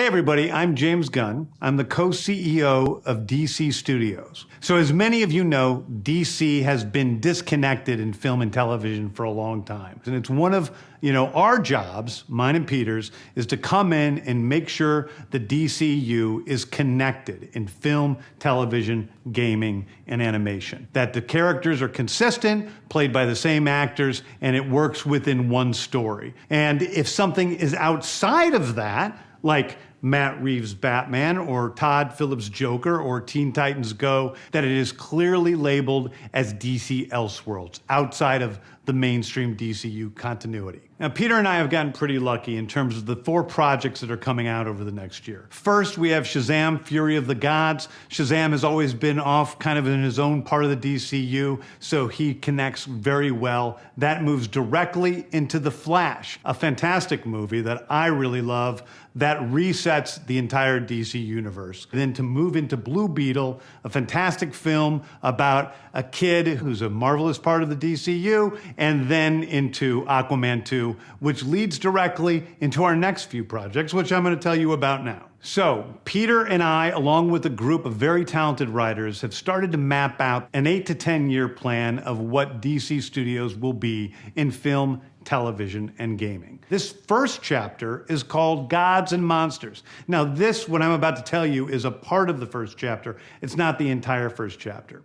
everybody, I'm James Gunn. I'm the co-CEO of DC Studios. So as many of you know, DC has been disconnected in film and television for a long time. And it's one of, our jobs, mine and Peter's, is to come in and make sure the DCU is connected in film, television, gaming, and animation. That the characters are consistent, played by the same actors, and it works within one story. And if something is outside of that, like Matt Reeves' Batman or Todd Phillips' Joker or Teen Titans Go, that it is clearly labeled as DC Elseworlds, outside of the mainstream DCU continuity. Now, Peter and I have gotten pretty lucky in terms of the 4 projects that are coming out over the next year. First, we have Shazam, Fury of the Gods. Shazam has always been off kind of in his own part of the DCU, so he connects very well. That moves directly into The Flash, a fantastic movie that I really love that resets the entire DC universe. Then to move into Blue Beetle, a fantastic film about a kid who's a marvelous part of the DCU, and then into Aquaman 2, which leads directly into our next few projects, which I'm going to tell you about now. So, Peter and I, along with a group of very talented writers, have started to map out an 8 to 10 year plan of what DC Studios will be in film, television, and gaming. This first chapter is called Gods and Monsters. Now, what I'm about to tell you, is a part of the first chapter. It's not the entire first chapter.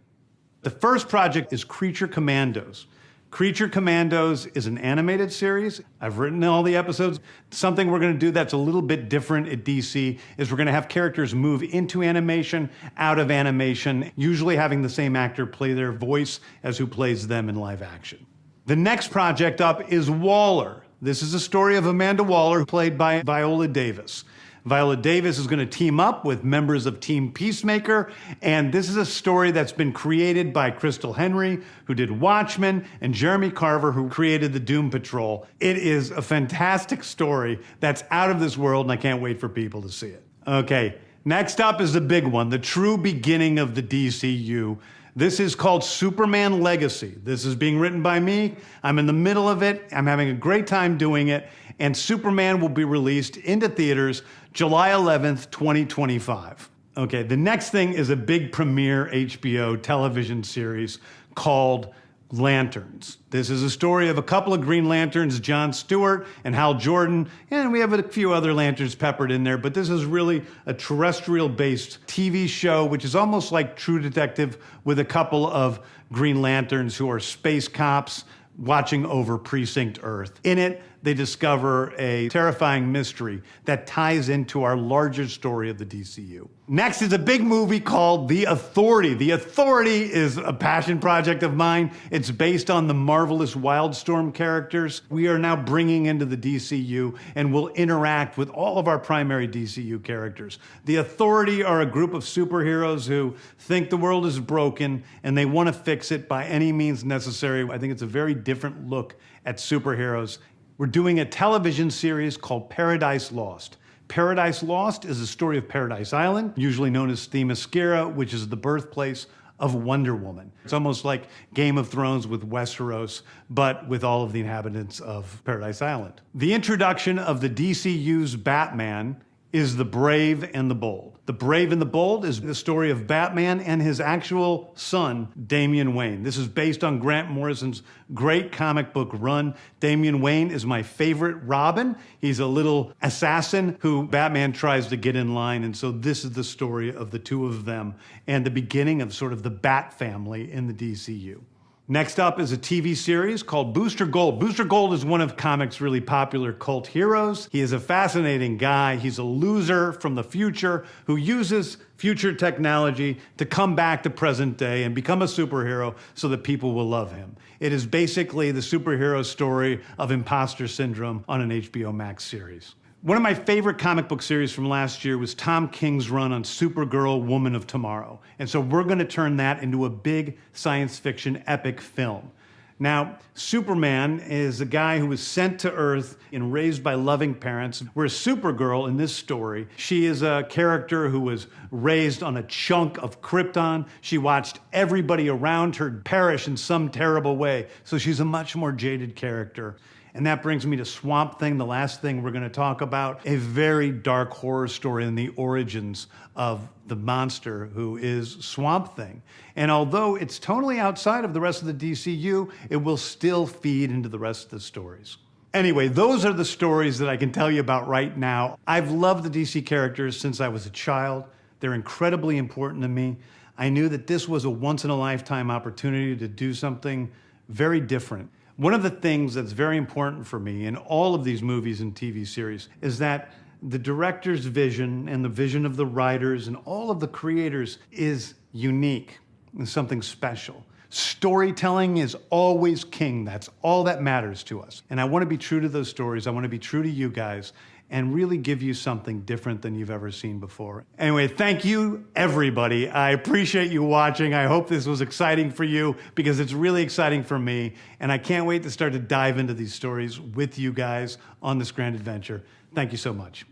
The first project is Creature Commandos. Creature Commandos is an animated series. I've written all the episodes. Something we're going to do that's a little bit different at DC is we're going to have characters move into animation, out of animation, usually having the same actor play their voice as who plays them in live action. The next project up is Waller. This is a story of Amanda Waller, played by Viola Davis. Viola Davis is going to team up with members of Team Peacemaker, and this is a story that's been created by Crystal Henry, who did Watchmen, and Jeremy Carver, who created the Doom Patrol. It is a fantastic story that's out of this world, and I can't wait for people to see it. Okay, next up is the big one, the true beginning of the DCU. This is called Superman Legacy. This is being written by me. I'm in the middle of it. I'm having a great time doing it. And Superman will be released into theaters July 11th, 2025. Okay, the next thing is a big premiere HBO television series called Lanterns. This is a story of a couple of Green Lanterns, John Stewart and Hal Jordan, and we have a few other Lanterns peppered in there, but this is really a terrestrial-based TV show, which is almost like True Detective, with a couple of Green Lanterns who are space cops watching over Precinct Earth. In it, they discover a terrifying mystery that ties into our larger story of the DCU. Next is a big movie called The Authority. The Authority is a passion project of mine. It's based on the marvelous Wildstorm characters we are now bringing into the DCU and will interact with all of our primary DCU characters. The Authority are a group of superheroes who think the world is broken and they want to fix it by any means necessary. I think it's a very different look at superheroes. We're doing a television series called Paradise Lost. Paradise Lost is the story of Paradise Island, usually known as Themyscira, which is the birthplace of Wonder Woman. It's almost like Game of Thrones with Westeros, but with all of the inhabitants of Paradise Island. The introduction of the DCU's Batman is The Brave and the Bold. The Brave and the Bold is the story of Batman and his actual son, Damian Wayne. This is based on Grant Morrison's great comic book run. Damian Wayne is my favorite Robin. He's a little assassin who Batman tries to get in line, and so this is the story of the two of them and the beginning of sort of the Bat family in the DCU. Next up is a TV series called Booster Gold. Booster Gold is one of comics' really popular cult heroes. He is a fascinating guy. He's a loser from the future who uses future technology to come back to present day and become a superhero so that people will love him. It is basically the superhero story of imposter syndrome on an HBO Max series. One of my favorite comic book series from last year was Tom King's run on Supergirl, Woman of Tomorrow. And so we're going to turn that into a big science fiction epic film. Now, Superman is a guy who was sent to Earth and raised by loving parents, whereas Supergirl in this story, she is a character who was raised on a chunk of Krypton. She watched everybody around her perish in some terrible way, so she's a much more jaded character. And that brings me to Swamp Thing, the last thing we're going to talk about, a very dark horror story in the origins of the monster who is Swamp Thing. And although it's totally outside of the rest of the DCU, it will still feed into the rest of the stories. Anyway, those are the stories that I can tell you about right now. I've loved the DC characters since I was a child. They're incredibly important to me. I knew that this was a once-in-a-lifetime opportunity to do something very different. One of the things that's very important for me in all of these movies and TV series is that the director's vision and the vision of the writers and all of the creators is unique and something special. Storytelling is always king. That's all that matters to us. And I want to be true to those stories. I want to be true to you guys and really give you something different than you've ever seen before. Anyway, thank you, everybody. I appreciate you watching. I hope this was exciting for you because it's really exciting for me. And I can't wait to start to dive into these stories with you guys on this grand adventure. Thank you so much.